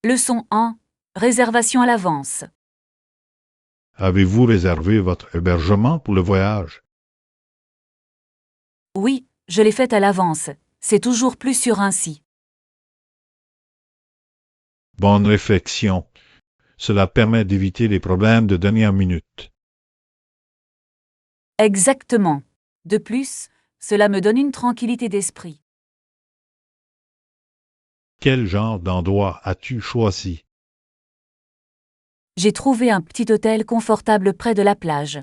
Leçon 1. Réservation à l'avance. Avez-vous réservé votre hébergement pour le voyage? Oui, je l'ai faite à l'avance. C'est toujours plus sûr ainsi. Bonne réflexion. Cela permet d'éviter les problèmes de dernière minute. Exactement. De plus, cela me donne une tranquillité d'esprit. Quel genre d'endroit as-tu choisi? J'ai trouvé un petit hôtel confortable près de la plage.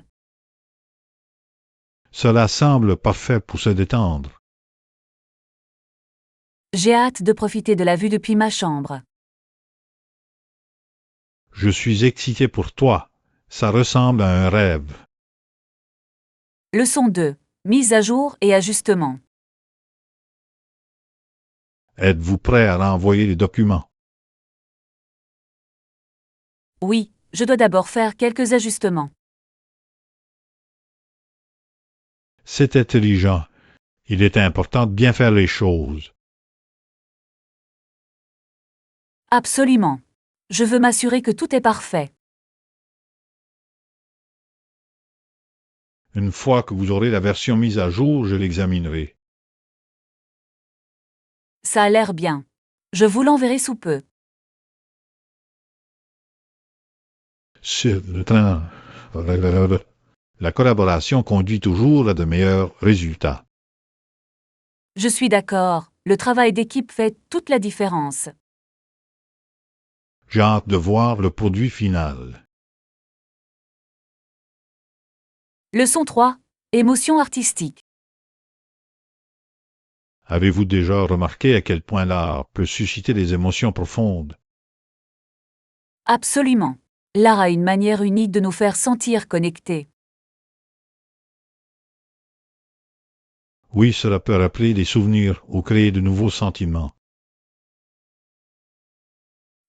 Cela semble parfait pour se détendre. J'ai hâte de profiter de la vue depuis ma chambre. Je suis excité pour toi. Ça ressemble à un rêve. Leçon 2. Mise à jour et ajustement. Êtes-vous prêt à renvoyer les documents? Oui, je dois d'abord faire quelques ajustements. C'est intelligent. Il est important de bien faire les choses. Absolument. Je veux m'assurer que tout est parfait. Une fois que vous aurez la version mise à jour, je l'examinerai. Ça a l'air bien. Je vous l'enverrai sous peu. Sur le train, la collaboration conduit toujours à de meilleurs résultats. Je suis d'accord, le travail d'équipe fait toute la différence. J'ai hâte de voir le produit final. Leçon 3. Émotion artistique. Avez-vous déjà remarqué à quel point l'art peut susciter des émotions profondes? Absolument. L'art a une manière unique de nous faire sentir connectés. Oui, cela peut rappeler des souvenirs ou créer de nouveaux sentiments.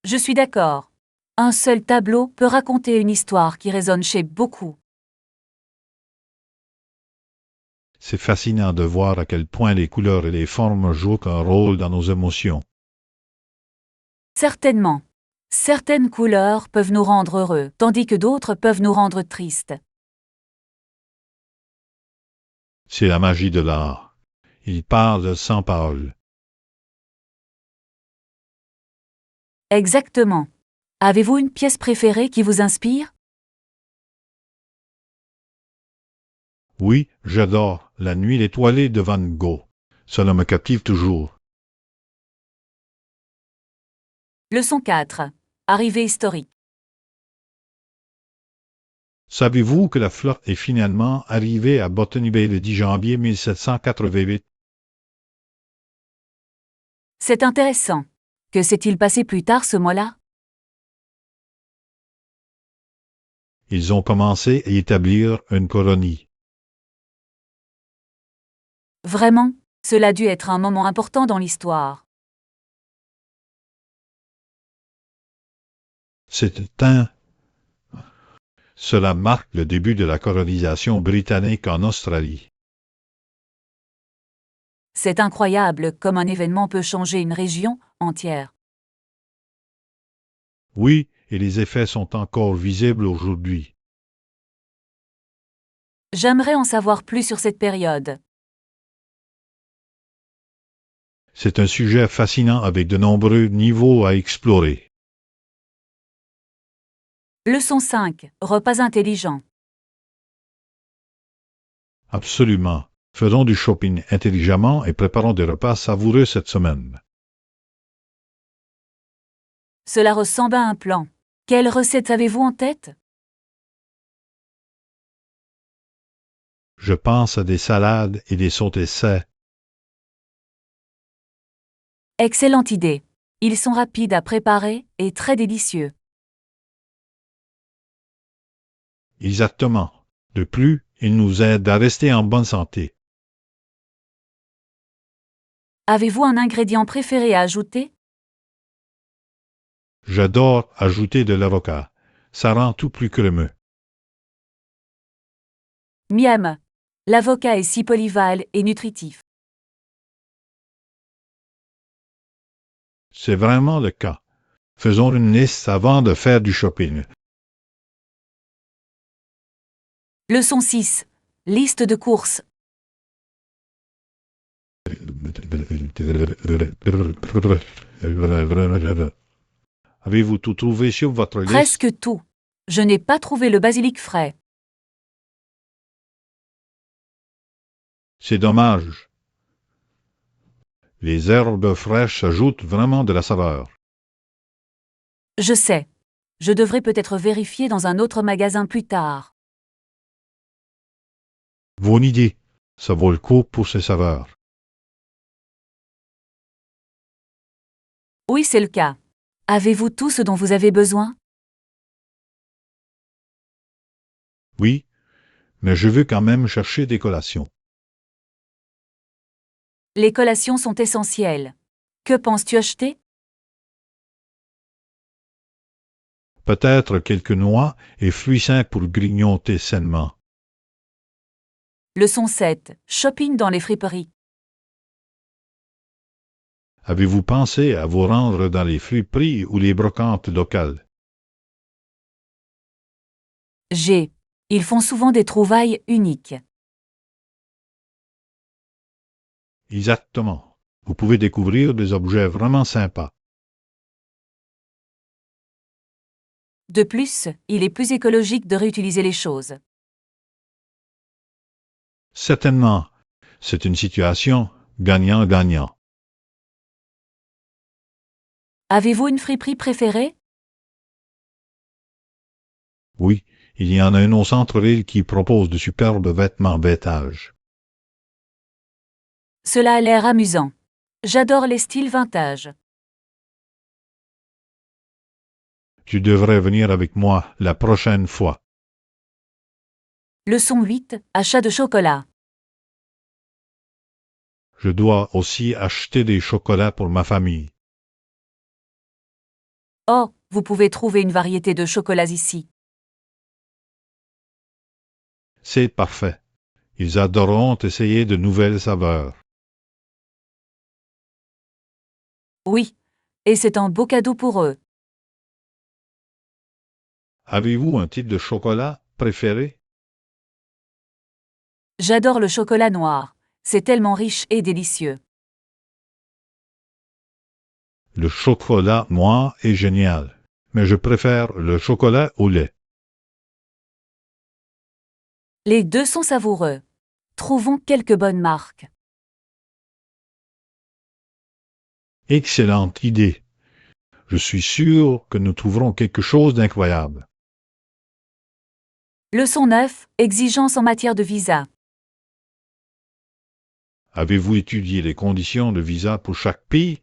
Je suis d'accord. Un seul tableau peut raconter une histoire qui résonne chez beaucoup. C'est fascinant de voir à quel point les couleurs et les formes jouent un rôle dans nos émotions. Certainement. Certaines couleurs peuvent nous rendre heureux, tandis que d'autres peuvent nous rendre tristes. C'est la magie de l'art. Il parle sans parole. Exactement. Avez-vous une pièce préférée qui vous inspire? Oui, j'adore La nuit étoilée de Van Gogh. Cela me captive toujours. Leçon 4. Arrivée historique. Savez-vous que la flotte est finalement arrivée à Botany Bay le 10 janvier 1788? C'est intéressant. Que s'est-il passé plus tard ce mois-là? Ils ont commencé à établir une colonie. Vraiment, cela a dû être un moment important dans l'histoire. Cela marque le début de la colonisation britannique en Australie. C'est incroyable comme un événement peut changer une région entière. Oui, et les effets sont encore visibles aujourd'hui. J'aimerais en savoir plus sur cette période. C'est un sujet fascinant avec de nombreux niveaux à explorer. Leçon 5. Repas intelligents. Absolument. Faisons du shopping intelligemment et préparons des repas savoureux cette semaine. Cela ressemble à un plan. Quelle recette avez-vous en tête? Je pense à des salades et des sautés. Excellente idée. Ils sont rapides à préparer et très délicieux. Exactement. De plus, ils nous aident à rester en bonne santé. Avez-vous un ingrédient préféré à ajouter? J'adore ajouter de l'avocat. Ça rend tout plus crémeux. Miam. L'avocat est si polyvalent et nutritif. C'est vraiment le cas. Faisons une liste avant de faire du shopping. Leçon 6. Liste de courses. Avez-vous tout trouvé sur votre liste? Presque tout. Je n'ai pas trouvé le basilic frais. C'est dommage. Les herbes fraîches ajoutent vraiment de la saveur. Je sais. Je devrais peut-être vérifier dans un autre magasin plus tard. Bonne idée. Ça vaut le coup pour ses saveurs. Oui, c'est le cas. Avez-vous tout ce dont vous avez besoin? Oui, mais je veux quand même chercher des collations. Les collations sont essentielles. Que penses-tu acheter? Peut-être quelques noix et fruits secs pour grignoter sainement. Leçon 7. Shopping dans les friperies. Avez-vous pensé à vous rendre dans les friperies ou les brocantes locales? Ils font souvent des trouvailles uniques. Exactement. Vous pouvez découvrir des objets vraiment sympas. De plus, il est plus écologique de réutiliser les choses. Certainement, c'est une situation gagnant-gagnant. Avez-vous une friperie préférée? Oui, il y en a une au centre-ville qui propose de superbes vêtements vintage. Cela a l'air amusant. J'adore les styles vintage. Tu devrais venir avec moi la prochaine fois. Leçon 8. Achat de chocolat. Je dois aussi acheter des chocolats pour ma famille. Oh, vous pouvez trouver une variété de chocolats ici. C'est parfait. Ils adoreront essayer de nouvelles saveurs. Oui, et c'est un beau cadeau pour eux. Avez-vous un type de chocolat préféré? J'adore le chocolat noir. C'est tellement riche et délicieux. Le chocolat noir est génial, mais je préfère le chocolat au lait. Les deux sont savoureux. Trouvons quelques bonnes marques. Excellente idée. Je suis sûr que nous trouverons quelque chose d'incroyable. Leçon 9. Exigences en matière de visa. Avez-vous étudié les conditions de visa pour chaque pays?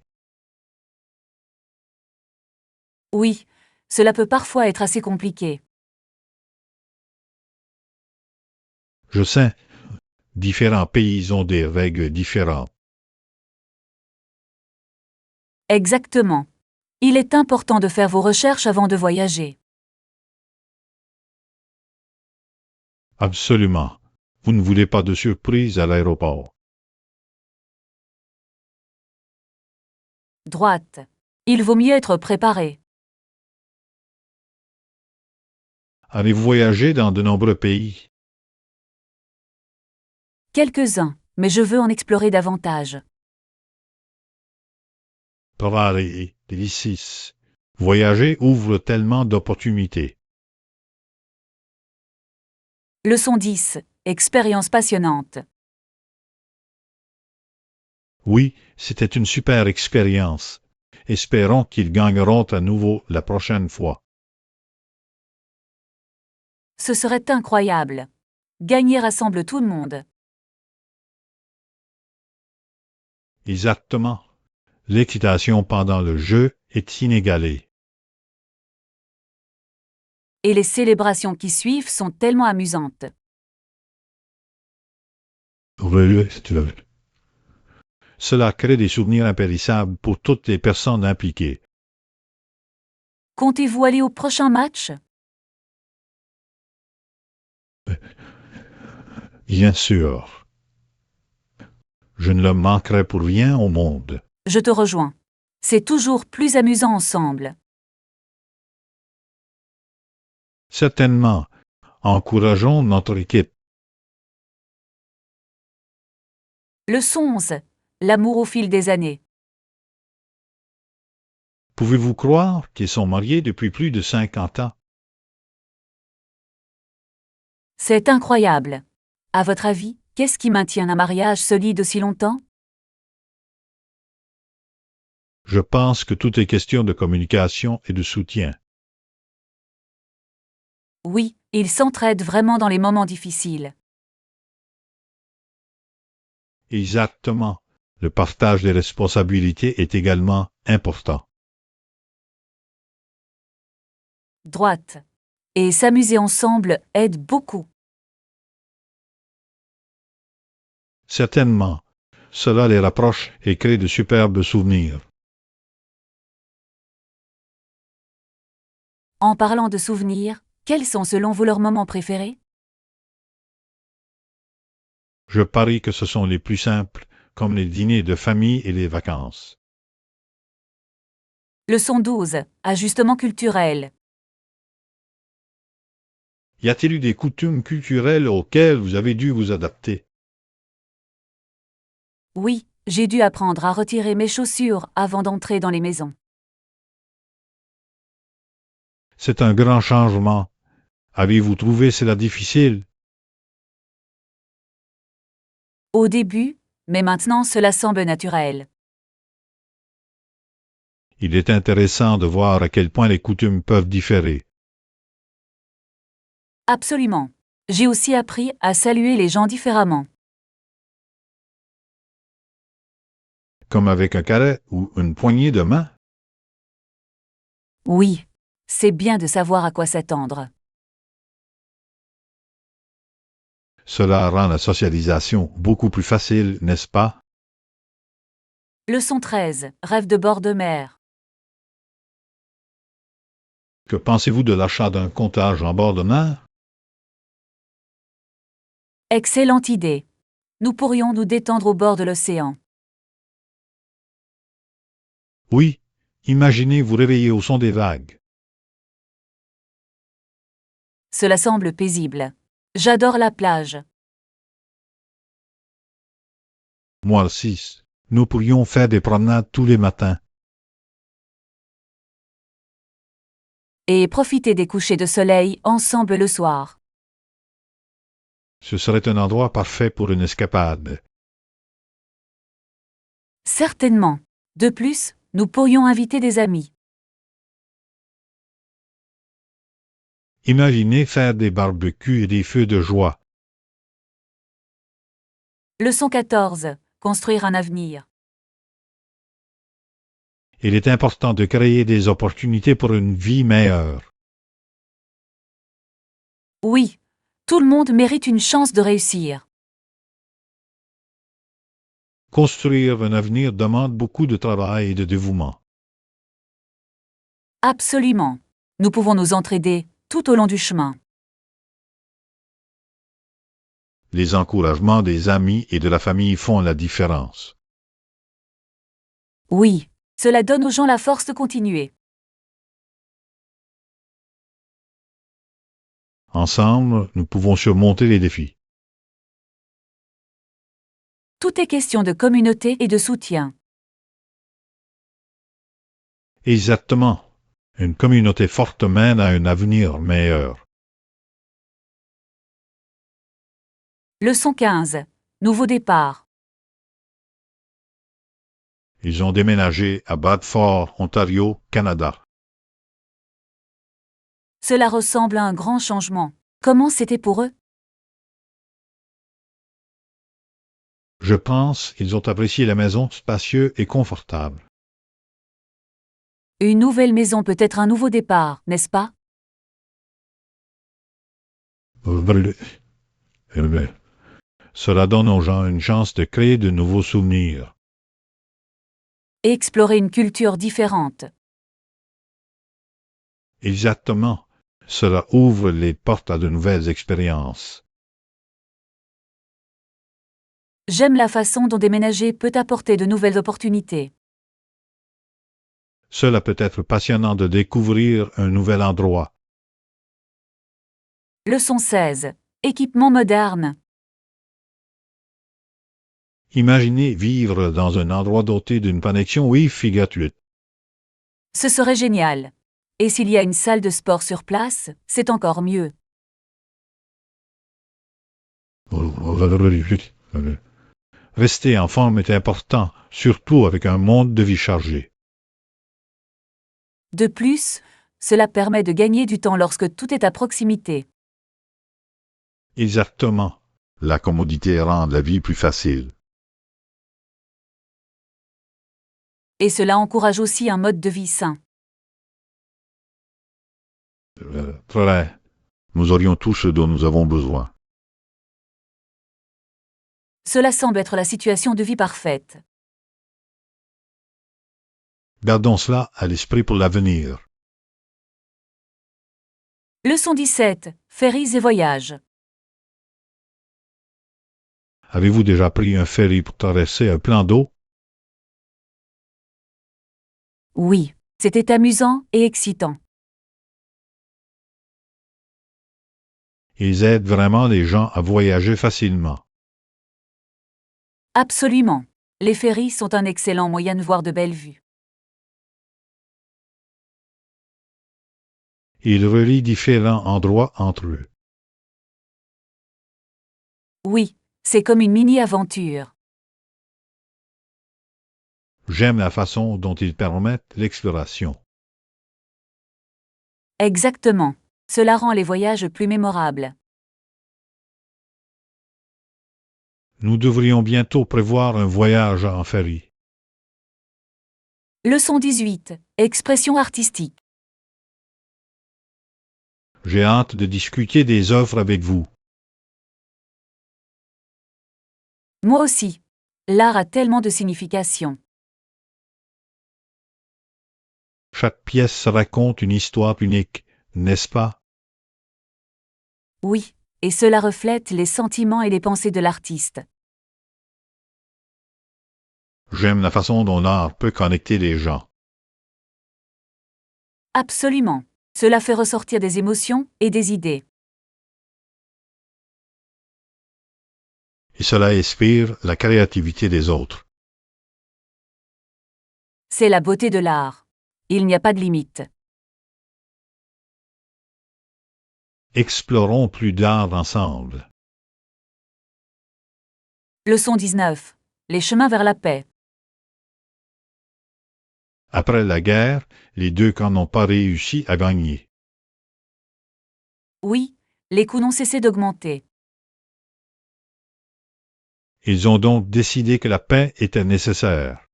Oui, cela peut parfois être assez compliqué. Je sais, différents pays ont des règles différentes. Exactement. Il est important de faire vos recherches avant de voyager. Absolument. Vous ne voulez pas de surprise à l'aéroport. Droite. Il vaut mieux être préparé. Allez-vous voyager dans de nombreux pays? Quelques-uns, mais je veux en explorer davantage. Parlez, delicis. Voyager ouvre tellement d'opportunités. Leçon 10. Expérience passionnante. Oui, c'était une super expérience. Espérons qu'ils gagneront à nouveau la prochaine fois. Ce serait incroyable. Gagner rassemble tout le monde. Exactement. L'excitation pendant le jeu est inégalée. Et les célébrations qui suivent sont tellement amusantes. Cela crée des souvenirs impérissables pour toutes les personnes impliquées. Comptez-vous aller au prochain match? Bien sûr. Je ne le manquerai pour rien au monde. Je te rejoins. C'est toujours plus amusant ensemble. Certainement. Encourageons notre équipe. Leçon 11. L'amour au fil des années. Pouvez-vous croire qu'ils sont mariés depuis plus de 50 ans? C'est incroyable. À votre avis, qu'est-ce qui maintient un mariage solide aussi longtemps? Je pense que tout est question de communication et de soutien. Oui, ils s'entraident vraiment dans les moments difficiles. Exactement. Le partage des responsabilités est également important. Droite. Et s'amuser ensemble aide beaucoup. Certainement. Cela les rapproche et crée de superbes souvenirs. En parlant de souvenirs, quels sont selon vous leurs moments préférés? Je parie que ce sont les plus simples, comme les dîners de famille et les vacances. Leçon 12. Ajustement culturel. Y a-t-il eu des coutumes culturelles auxquelles vous avez dû vous adapter? Oui, j'ai dû apprendre à retirer mes chaussures avant d'entrer dans les maisons. C'est un grand changement. Avez-vous trouvé cela difficile? Au début, mais maintenant cela semble naturel. Il est intéressant de voir à quel point les coutumes peuvent différer. Absolument. J'ai aussi appris à saluer les gens différemment. Comme avec un carré ou une poignée de main? Oui, c'est bien de savoir à quoi s'attendre. Cela rend la socialisation beaucoup plus facile, n'est-ce pas? Leçon 13. Rêve de bord de mer. Que pensez-vous de l'achat d'un cottage en bord de mer? Excellente idée. Nous pourrions nous détendre au bord de l'océan. Oui, imaginez vous réveiller au son des vagues. Cela semble paisible. J'adore la plage. Moi aussi. Nous pourrions faire des promenades tous les matins. Et profiter des couchers de soleil ensemble le soir. Ce serait un endroit parfait pour une escapade. Certainement. De plus, nous pourrions inviter des amis. Imaginez faire des barbecues et des feux de joie. Leçon 14. Construire un avenir. Il est important de créer des opportunités pour une vie meilleure. Oui, tout le monde mérite une chance de réussir. Construire un avenir demande beaucoup de travail et de dévouement. Absolument. Nous pouvons nous entraider tout au long du chemin. Les encouragements des amis et de la famille font la différence. Oui, cela donne aux gens la force de continuer. Ensemble, nous pouvons surmonter les défis. Tout est question de communauté et de soutien. Exactement. Une communauté forte mène à un avenir meilleur. Leçon 15. Nouveau départ. Ils ont déménagé à Bradford, Ontario, Canada. Cela ressemble à un grand changement. Comment c'était pour eux? Je pense qu'ils ont apprécié la maison spacieuse et confortable. Une nouvelle maison peut être un nouveau départ, n'est-ce pas? Cela donne aux gens une chance de créer de nouveaux souvenirs. Et explorer une culture différente. Exactement. Cela ouvre les portes à de nouvelles expériences. J'aime la façon dont déménager peut apporter de nouvelles opportunités. Cela peut être passionnant de découvrir un nouvel endroit. Leçon 16. Équipement moderne. Imaginez vivre dans un endroit doté d'une connexion Wi-Fi gratuite. Ce serait génial. Et s'il y a une salle de sport sur place, c'est encore mieux. Rester en forme est important, surtout avec un mode de vie chargé. De plus, cela permet de gagner du temps lorsque tout est à proximité. Exactement. La commodité rend la vie plus facile. Et cela encourage aussi un mode de vie sain. Très. Nous aurions tout ce dont nous avons besoin. Cela semble être la situation de vie parfaite. Gardons cela à l'esprit pour l'avenir. Leçon 17. Ferries et voyages. Avez-vous déjà pris un ferry pour traverser un plan d'eau? Oui, c'était amusant et excitant. Ils aident vraiment les gens à voyager facilement. Absolument. Les ferries sont un excellent moyen de voir de belles vues. Ils relient différents endroits entre eux. Oui, c'est comme une mini-aventure. J'aime la façon dont ils permettent l'exploration. Exactement. Cela rend les voyages plus mémorables. Nous devrions bientôt prévoir un voyage en ferry. Leçon 18. Expression artistique. J'ai hâte de discuter des œuvres avec vous. Moi aussi. L'art a tellement de signification. Chaque pièce raconte une histoire unique, n'est-ce pas? Oui, et cela reflète les sentiments et les pensées de l'artiste. J'aime la façon dont l'art peut connecter les gens. Absolument. Cela fait ressortir des émotions et des idées. Et cela inspire la créativité des autres. C'est la beauté de l'art. Il n'y a pas de limite. Explorons plus d'art ensemble. Leçon 19. Les chemins vers la paix. Après la guerre, les deux camps n'ont pas réussi à gagner. Oui, les coûts n'ont cessé d'augmenter. Ils ont donc décidé que la paix était nécessaire.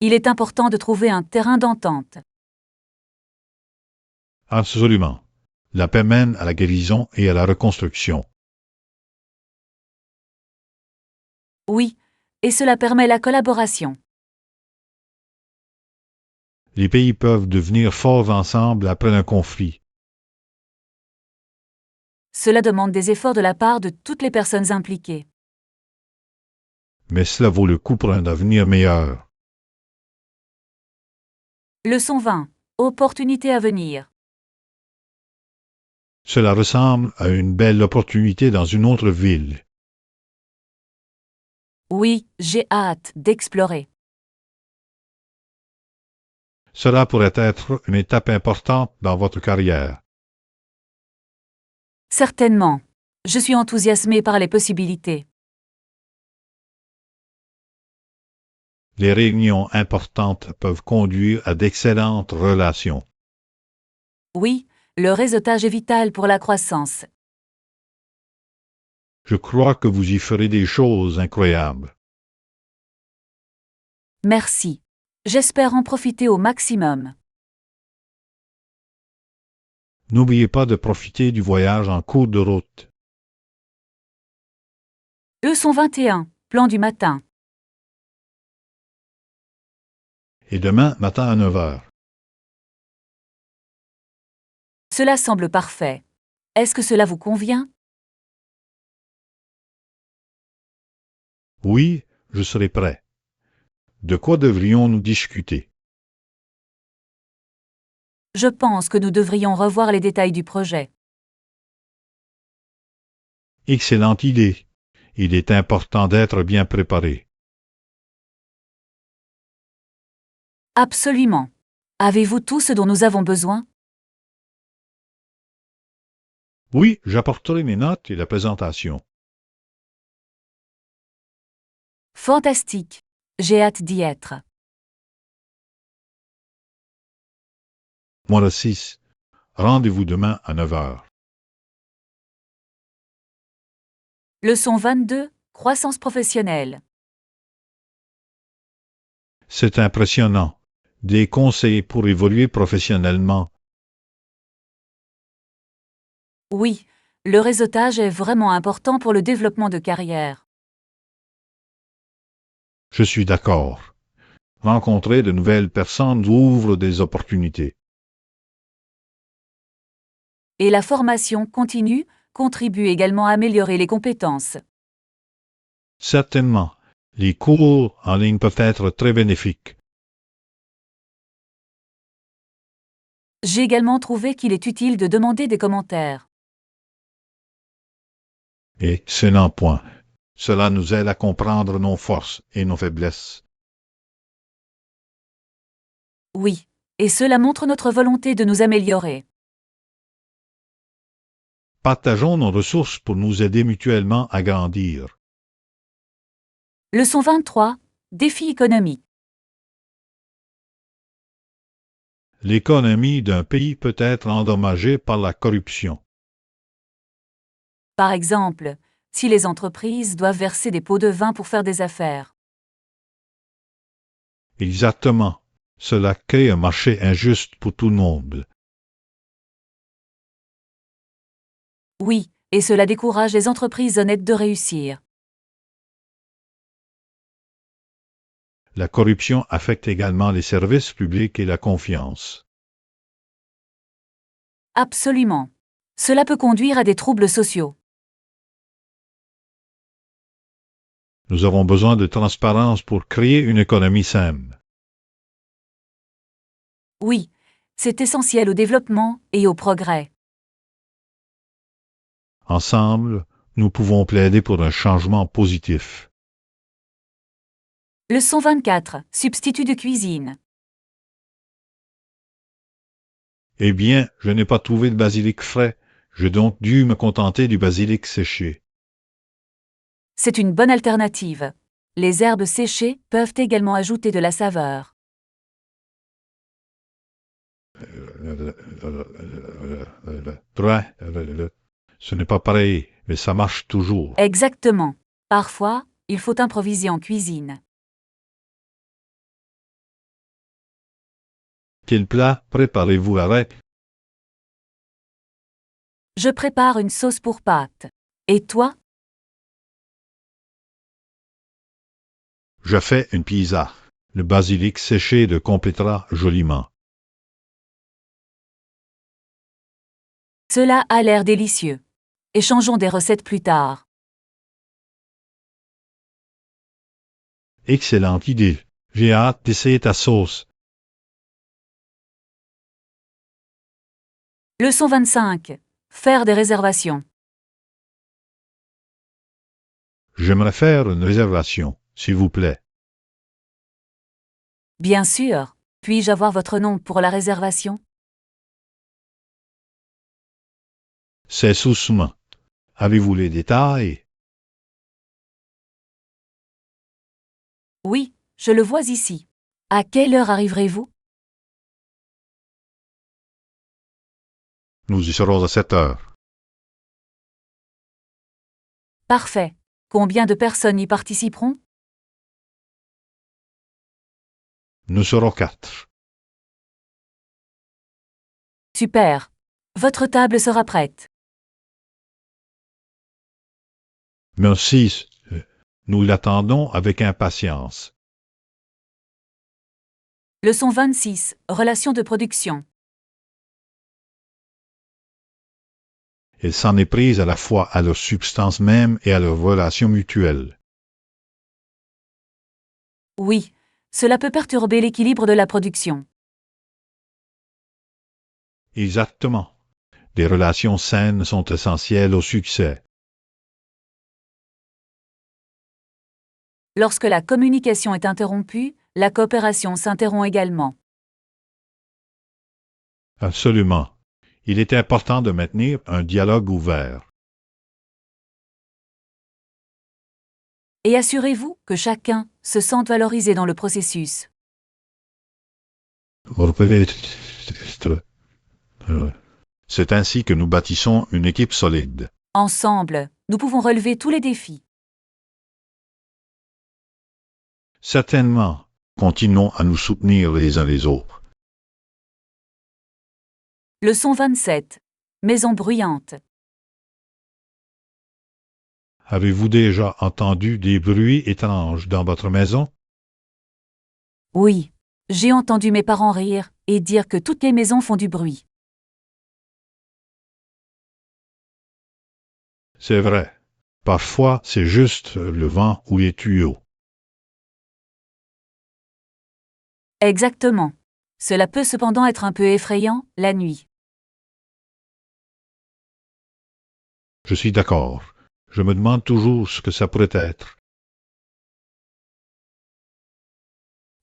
Il est important de trouver un terrain d'entente. Absolument. La paix mène à la guérison et à la reconstruction. Oui, et cela permet la collaboration. Les pays peuvent devenir forts ensemble après un conflit. Cela demande des efforts de la part de toutes les personnes impliquées. Mais cela vaut le coup pour un avenir meilleur. Leçon 20. Opportunités à venir. Cela ressemble à une belle opportunité dans une autre ville. Oui, j'ai hâte d'explorer. Cela pourrait être une étape importante dans votre carrière. Certainement. Je suis enthousiasmée par les possibilités. Les réunions importantes peuvent conduire à d'excellentes relations. Oui, le réseautage est vital pour la croissance. Je crois que vous y ferez des choses incroyables. Merci. J'espère en profiter au maximum. N'oubliez pas de profiter du voyage en cours de route. Leçon 21. Plan du matin. Et demain matin à 9 heures. Cela semble parfait. Est-ce que cela vous convient? Oui, je serai prêt. De quoi devrions-nous discuter? Je pense que nous devrions revoir les détails du projet. Excellente idée. Il est important d'être bien préparé. Absolument. Avez-vous tout ce dont nous avons besoin? Oui, j'apporterai mes notes et la présentation. Fantastique. J'ai hâte d'y être. Moi aussi. Rendez-vous demain à 9 heures. Leçon 22. Croissance professionnelle. C'est impressionnant. Des conseils pour évoluer professionnellement. Oui, le réseautage est vraiment important pour le développement de carrière. Je suis d'accord. Rencontrer de nouvelles personnes ouvre des opportunités. Et la formation continue contribue également à améliorer les compétences. Certainement, les cours en ligne peuvent être très bénéfiques. J'ai également trouvé qu'il est utile de demander des commentaires. Excellent point. Cela nous aide à comprendre nos forces et nos faiblesses. Oui, et cela montre notre volonté de nous améliorer. Partageons nos ressources pour nous aider mutuellement à grandir. Leçon 23. Défi économique. L'économie d'un pays peut être endommagée par la corruption. Par exemple, si les entreprises doivent verser des pots de vin pour faire des affaires. Exactement. Cela crée un marché injuste pour tout le monde. Oui, et cela décourage les entreprises honnêtes de réussir. La corruption affecte également les services publics et la confiance. Absolument. Cela peut conduire à des troubles sociaux. Nous avons besoin de transparence pour créer une économie saine. Oui, c'est essentiel au développement et au progrès. Ensemble, nous pouvons plaider pour un changement positif. Leçon 24. Substitut de cuisine. Eh bien, je n'ai pas trouvé de basilic frais. J'ai donc dû me contenter du basilic séché. C'est une bonne alternative. Les herbes séchées peuvent également ajouter de la saveur. Ce n'est pas pareil, mais ça marche toujours. Exactement. Parfois, il faut improviser en cuisine. Quel plat préparez-vous avec? Je prépare une sauce pour pâtes. Et toi? Je fais une pizza. Le basilic séché le complétera joliment. Cela a l'air délicieux. Échangeons des recettes plus tard. Excellente idée. J'ai hâte d'essayer ta sauce. Leçon 25. Faire des réservations. J'aimerais faire une réservation, s'il vous plaît. Bien sûr. Puis-je avoir votre nom pour la réservation? C'est Sousma. Avez-vous les détails? Oui, je le vois ici. À quelle heure arriverez-vous? Nous y serons à 7 heures. Parfait. Combien de personnes y participeront? Nous serons 4. Super. Votre table sera prête. Merci. Nous l'attendons avec impatience. Leçon 26. Relations de production. Elle s'en est prise à la fois à leur substance même et à leurs relations mutuelles. Oui, cela peut perturber l'équilibre de la production. Exactement. Des relations saines sont essentielles au succès. Lorsque la communication est interrompue, la coopération s'interrompt également. Absolument. Il est important de maintenir un dialogue ouvert. Et assurez-vous que chacun se sente valorisé dans le processus. C'est ainsi que nous bâtissons une équipe solide. Ensemble, nous pouvons relever tous les défis. Certainement, continuons à nous soutenir les uns les autres. Leçon 27. Maison bruyante. Avez-vous déjà entendu des bruits étranges dans votre maison? Oui, j'ai entendu mes parents rire et dire que toutes les maisons font du bruit. C'est vrai. Parfois, c'est juste le vent ou les tuyaux. Exactement. Cela peut cependant être un peu effrayant la nuit. Je suis d'accord. Je me demande toujours ce que ça pourrait être.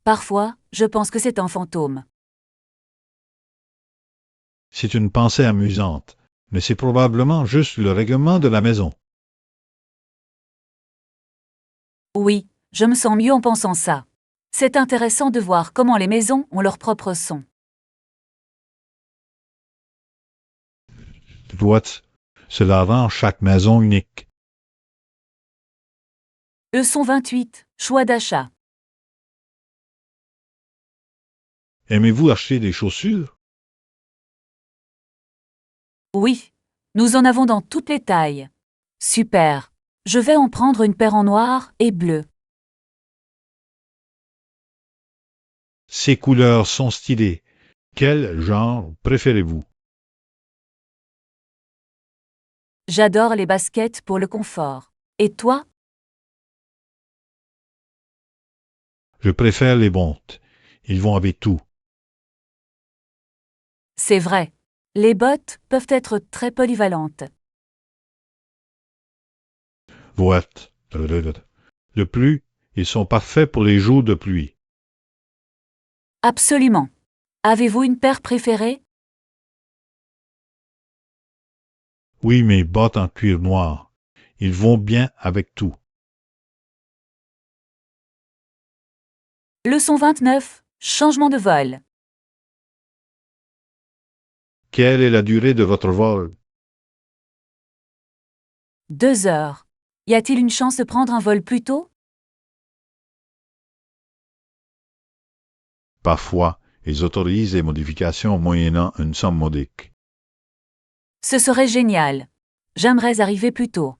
Parfois, je pense que c'est un fantôme. C'est une pensée amusante, mais c'est probablement juste le règlement de la maison. Oui, je me sens mieux en pensant ça. C'est intéressant de voir comment les maisons ont leur propre son. Cela rend chaque maison unique. Leçon 28. Choix d'achat. Aimez-vous acheter des chaussures? Oui, nous en avons dans toutes les tailles. Super. Je vais en prendre une paire en noir et bleu. Ces couleurs sont stylées. Quel genre préférez-vous? J'adore les baskets pour le confort. Et toi? Je préfère les bottes. Ils vont avec tout. C'est vrai. Les bottes peuvent être très polyvalentes. Boîte. De plus, ils sont parfaits pour les jours de pluie. Absolument. Avez-vous une paire préférée? Oui, mes bottes en cuir noir. Ils vont bien avec tout. Leçon 29. Changement de vol. Quelle est la durée de votre vol? 2 heures. Y a-t-il une chance de prendre un vol plus tôt? Parfois, ils autorisent les modifications moyennant une somme modique. Ce serait génial. J'aimerais arriver plus tôt.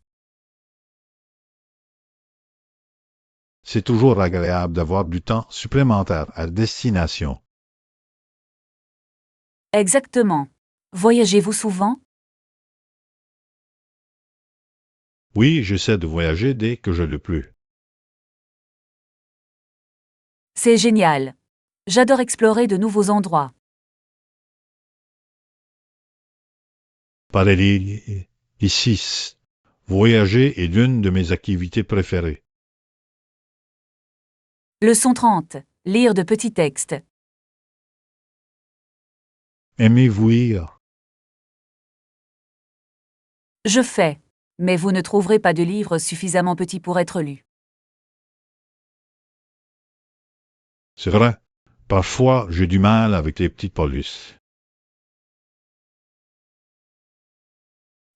C'est toujours agréable d'avoir du temps supplémentaire à destination. Exactement. Voyagez-vous souvent? Oui, j'essaie de voyager dès que je le peux. C'est génial. J'adore explorer de nouveaux endroits. Parallèle ici. Voyager est l'une de mes activités préférées. Leçon 30. Lire de petits textes. Aimez-vous lire? Je fais. Mais vous ne trouverez pas de livre suffisamment petit pour être lu. C'est vrai. Parfois, j'ai du mal avec les petites polices.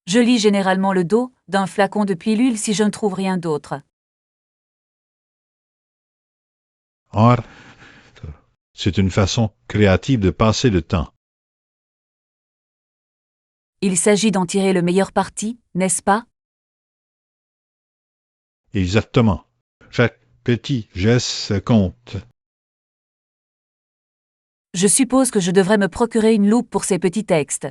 Je lis généralement le dos d'un flacon de pilule si je ne trouve rien d'autre. Or, c'est une façon créative de passer le temps. Il s'agit d'en tirer le meilleur parti, n'est-ce pas? Exactement. Chaque petit geste compte. Je suppose que je devrais me procurer une loupe pour ces petits textes.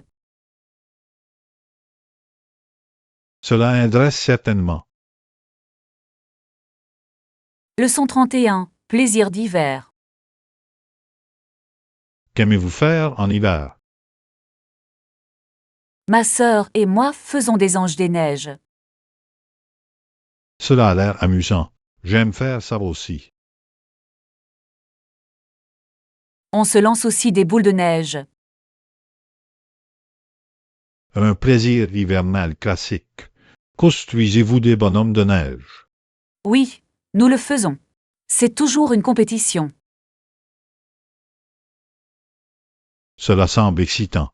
Cela aiderait certainement. Leçon 31. Plaisir d'hiver. Qu'aimez-vous faire en hiver? Ma sœur et moi faisons des anges des neiges. Cela a l'air amusant. J'aime faire ça aussi. On se lance aussi des boules de neige. Un plaisir hivernal classique. Construisez-vous des bonhommes de neige. Oui, nous le faisons. C'est toujours une compétition. Cela semble excitant.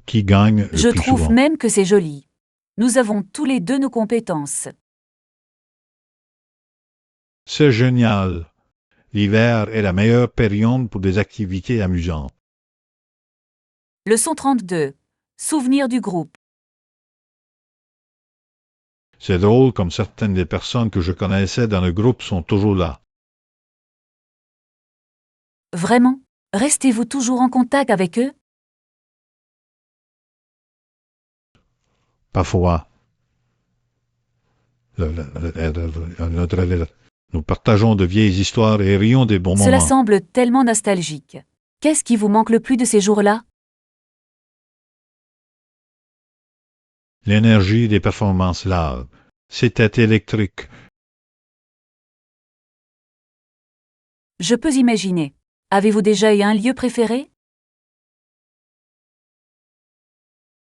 Qui gagne le Je plus trouve souvent? même que c'est joli. Nous avons tous les deux nos compétences. C'est génial. L'hiver est la meilleure période pour des activités amusantes. Leçon 32. Souvenir du groupe. C'est drôle comme certaines des personnes que je connaissais dans le groupe sont toujours là. Vraiment? Restez-vous toujours en contact avec eux? Parfois, nous partageons de vieilles histoires et rions des bons Cela moments. semble tellement nostalgique. Qu'est-ce qui vous manque le plus de ces jours-là? L'énergie des performances live. C'était électrique. Je peux imaginer. Avez-vous déjà eu un lieu préféré?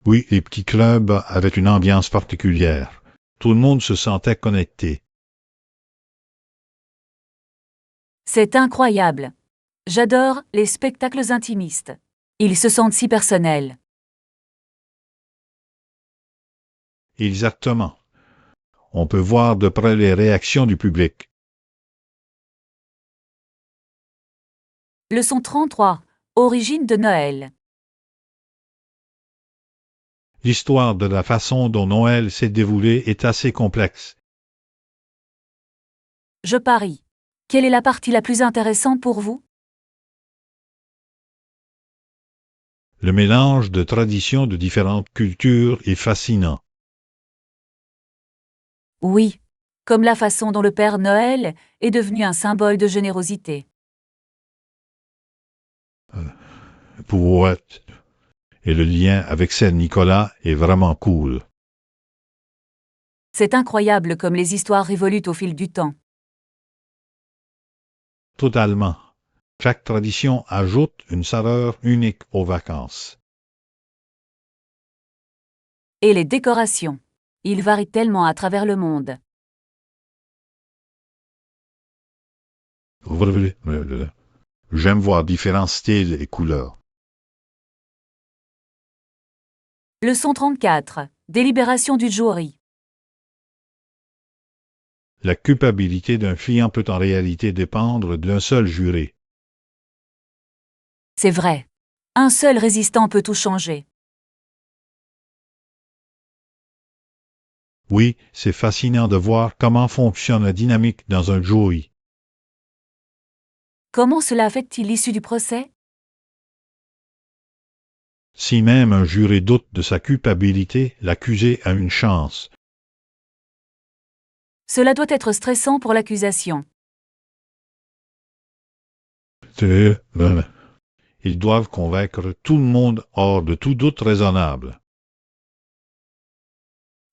Oui, les petits clubs avaient une ambiance particulière. Tout le monde se sentait connecté. C'est incroyable. J'adore les spectacles intimistes. Ils se sentent si personnels. Exactement. On peut voir de près les réactions du public. Leçon 33. Origine de Noël. L'histoire de la façon dont Noël s'est déroulé est assez complexe. Je parie. Quelle est la partie la plus intéressante pour vous? Le mélange de traditions de différentes cultures est fascinant. Oui. Comme la façon dont le Père Noël est devenu un symbole de générosité. Pouette. Et le lien avec Saint-Nicolas est vraiment cool. C'est incroyable comme les histoires évoluent au fil du temps. Totalement. Chaque tradition ajoute une saveur unique aux vacances. Et les décorations. Ils varient tellement à travers le monde. J'aime voir différents styles et couleurs. Leçon 34. Délibération du jury. La culpabilité d'un client peut en réalité dépendre d'un seul juré. C'est vrai. Un seul résistant peut tout changer. Oui, c'est fascinant de voir comment fonctionne la dynamique dans un jury. Comment cela affecte-t-il l'issue du procès? Si même un juré doute de sa culpabilité, l'accusé a une chance. Cela doit être stressant pour l'accusation. Ils doivent convaincre tout le monde hors de tout doute raisonnable.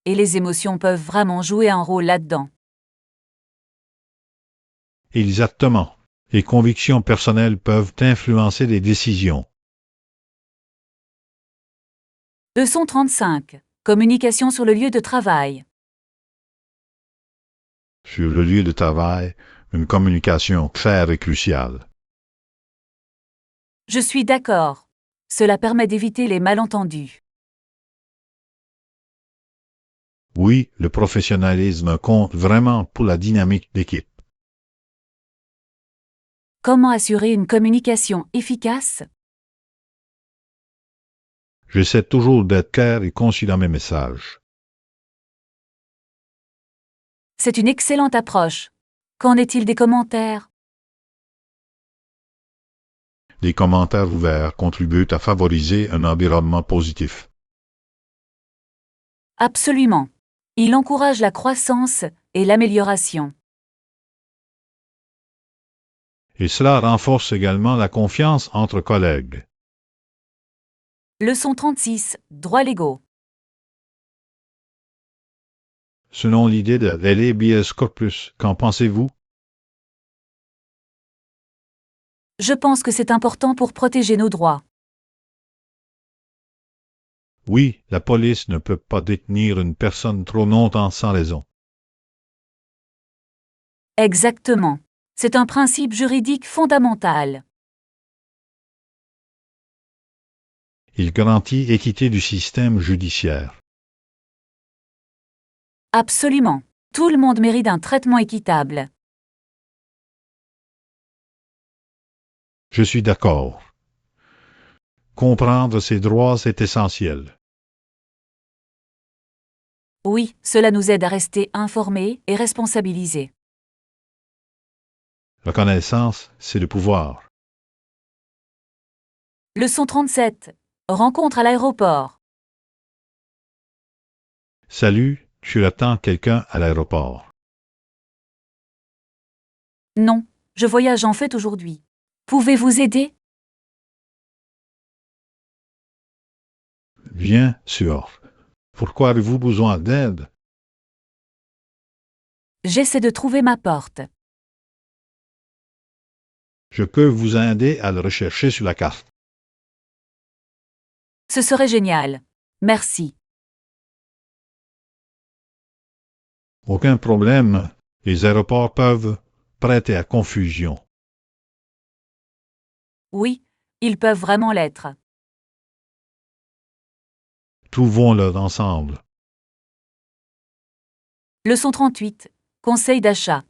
Et les émotions peuvent vraiment jouer un rôle là-dedans. Exactement. Les convictions personnelles peuvent influencer les décisions. Leçon 35. Communication sur le lieu de travail. Sur le lieu de travail, une communication claire est cruciale. Je suis d'accord. Cela permet d'éviter les malentendus. Oui, le professionnalisme compte vraiment pour la dynamique d'équipe. Comment assurer une communication efficace? J'essaie toujours d'être clair et concis dans mes messages. C'est une excellente approche. Qu'en est-il des commentaires? Les commentaires ouverts contribuent à favoriser un environnement positif. Absolument. Il encourage la croissance et l'amélioration. Et cela renforce également la confiance entre collègues. Leçon 36. Droits légaux. Selon l'idée de l'habeas corpus, qu'en pensez-vous? Je pense que c'est important pour protéger nos droits. Oui, la police ne peut pas détenir une personne trop longtemps sans raison. Exactement. C'est un principe juridique fondamental. Il garantit l'équité du système judiciaire. Absolument. Tout le monde mérite un traitement équitable. Je suis d'accord. Comprendre ses droits, c'est essentiel. Oui, cela nous aide à rester informés et responsabilisés. La connaissance, c'est le pouvoir. Leçon 37. Rencontre à l'aéroport. Salut, tu attends quelqu'un à l'aéroport. Non, je voyage en fait aujourd'hui. Pouvez-vous aider? Bien sûr. Pourquoi avez-vous besoin d'aide? J'essaie de trouver ma porte. Je peux vous aider à le rechercher sur la carte. Ce serait génial. Merci. Aucun problème. Les aéroports peuvent prêter à confusion. Oui, ils peuvent vraiment l'être. Trouvons-le ensemble. Leçon 38. Conseil d'achat.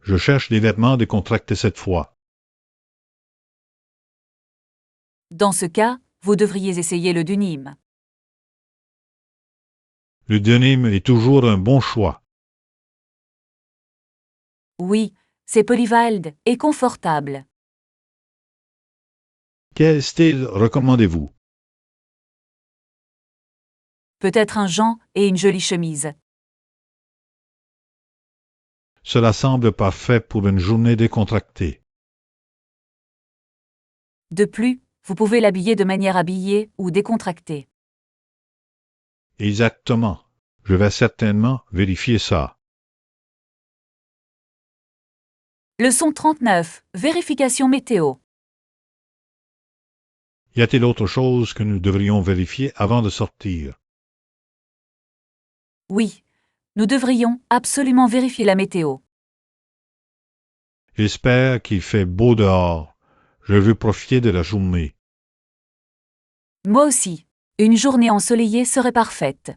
Je cherche des vêtements décontractés cette fois. Dans ce cas, vous devriez essayer le denim. Le denim est toujours un bon choix. Oui, c'est polyvalde et confortable. Quel style recommandez-vous? Peut-être un jean et une jolie chemise. Cela semble parfait pour une journée décontractée. De plus, vous pouvez l'habiller de manière habillée ou décontractée. Exactement. Je vais certainement vérifier ça. Leçon 39. Vérification météo. Y a-t-il autre chose que nous devrions vérifier avant de sortir? Oui, nous devrions absolument vérifier la météo. J'espère qu'il fait beau dehors. Je veux profiter de la journée. Moi aussi. Une journée ensoleillée serait parfaite.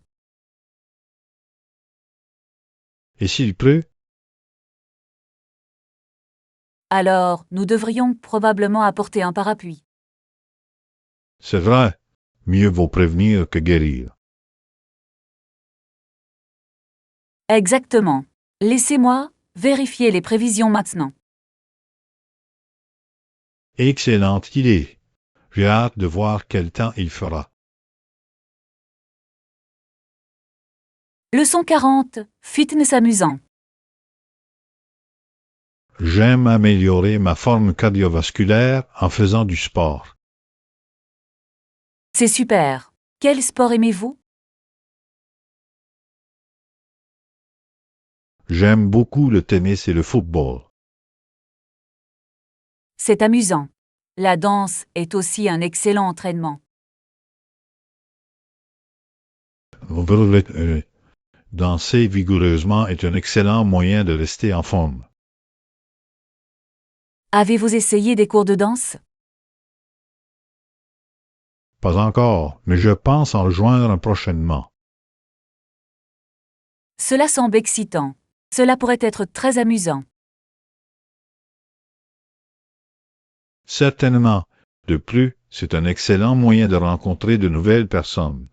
Et s'il pleut? Alors, nous devrions probablement apporter un parapluie. C'est vrai. Mieux vaut prévenir que guérir. Exactement. Laissez-moi vérifier les prévisions maintenant. Excellente idée. J'ai hâte de voir quel temps il fera. Leçon 40. Fitness amusant. J'aime améliorer ma forme cardiovasculaire en faisant du sport. C'est super. Quel sport aimez-vous? J'aime beaucoup le tennis et le football. C'est amusant. La danse est aussi un excellent entraînement. Danser vigoureusement est un excellent moyen de rester en forme. Avez-vous essayé des cours de danse? Pas encore, mais je pense en rejoindre prochainement. Cela semble excitant. Cela pourrait être très amusant. Certainement. De plus, c'est un excellent moyen de rencontrer de nouvelles personnes.